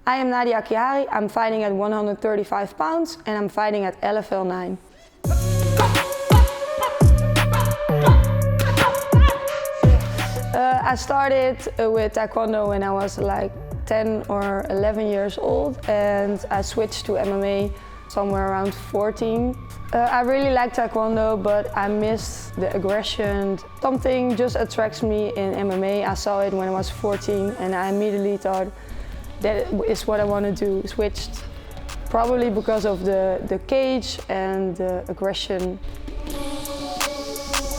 I am Nadia Akihary, I'm fighting at 135 pounds and I'm fighting at LFL 9. I started with Taekwondo when I was like 10 or 11 years old, and I switched to MMA somewhere around 14. I really like Taekwondo, but I miss the aggression. Something just attracts me in MMA. I saw it when I was 14 and I immediately thought that is what I want to do. Switched probably because of the cage and the aggression.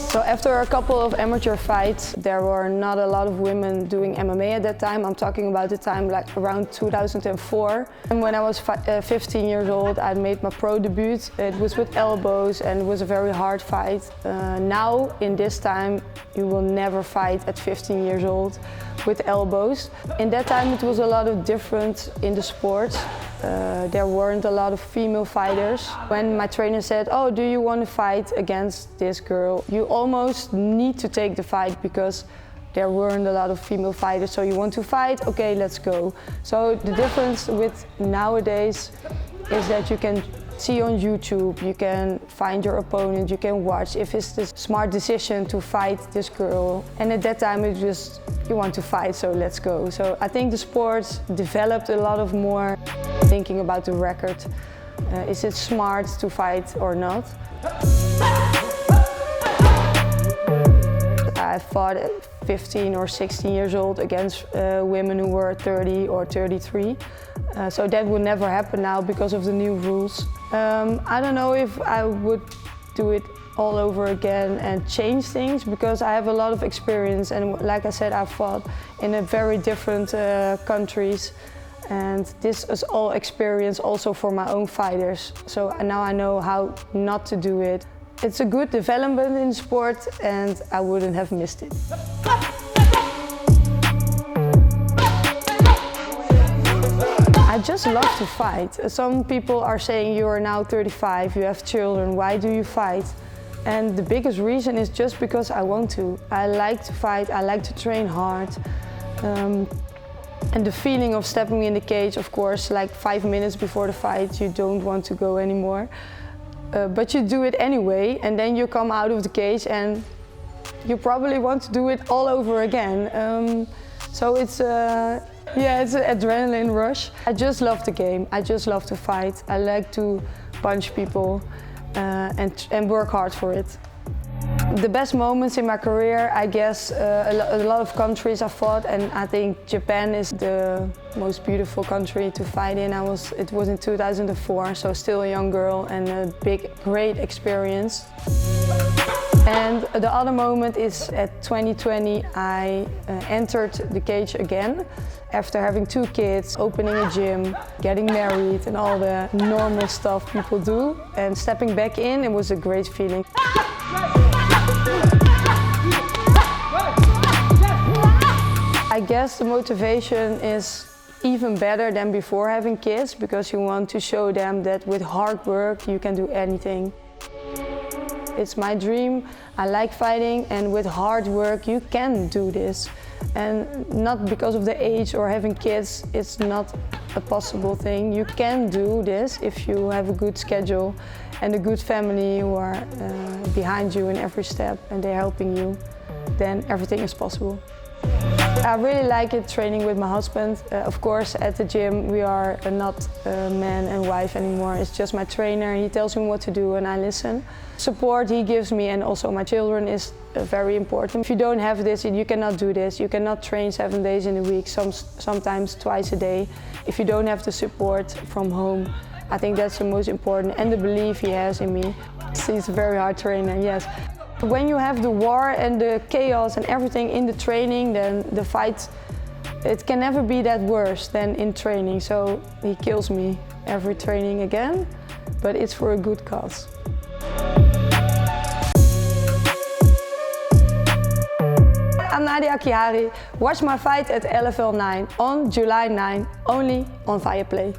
So after a couple of amateur fights, there were not a lot of women doing MMA at that time. I'm talking about the time like around 2004. And when I was 15 years old, I made my pro debut. It was with elbows and it was a very hard fight. Now, in this time, you will never fight at 15 years old with elbows. In that time, it was a lot of different in the sport. There weren't a lot of female fighters. When my trainer said, "Oh, do you want to fight against this girl?" You almost need to take the fight because there weren't a lot of female fighters. So you want to fight? Okay, let's go. So the difference with nowadays is that you can see on YouTube, you can find your opponent, you can watch if it's the smart decision to fight this girl. And at that time it was, you want to fight, so let's go. So I think the sport developed a lot of more thinking about the record. Is it smart to fight or not? I fought at 15 or 16 years old against women who were 30 or 33. So that would never happen now because of the new rules. I don't know if I would do it all over again and change things because I have a lot of experience, and like I said, I've fought in a very different countries, and this is all experience also for my own fighters. So now I know how not to do it. It's a good development in sport and I wouldn't have missed it. I just love to fight. Some people are saying you are now 35, you have children, why do you fight? And the biggest reason is just because I want to. I like to fight, I like to train hard. And the feeling of stepping in the cage, of course, like 5 minutes before the fight, you don't want to go anymore. But you do it anyway, and then you come out of the cage and you probably want to do it all over again. So it's it's an adrenaline rush. I just love the game. I just love to fight. I like to punch people and work hard for it. The best moments in my career, I guess, a lot of countries I fought, and I think Japan is the most beautiful country to fight in. It was in 2004, so still a young girl and a great experience. And the other moment is at 2020, I entered the cage again after having 2 kids, opening a gym, getting married and all the normal stuff people do. And stepping back in, it was a great feeling. I guess the motivation is even better than before having kids, because you want to show them that with hard work you can do anything. It's my dream, I like fighting, and with hard work you can do this. And not because of the age or having kids, it's not a possible thing. You can do this if you have a good schedule and a good family who are behind you in every step and they're helping you, then everything is possible. I really like it training with my husband. Of course, at the gym we are not man and wife anymore. It's just my trainer. He tells me what to do and I listen. Support he gives me and also my children is very important. If you don't have this, you cannot do this. You cannot train 7 days in a week, sometimes twice a day. If you don't have the support from home, I think that's the most important, and the belief he has in me. He's a very hard trainer, yes. When you have the war and the chaos and everything in the training, then the fight, it can never be that worse than in training. So he kills me every training again, but it's for a good cause. I'm Nadia Akihary. Watch my fight at LFL 9 on July 9, only on Viaplay.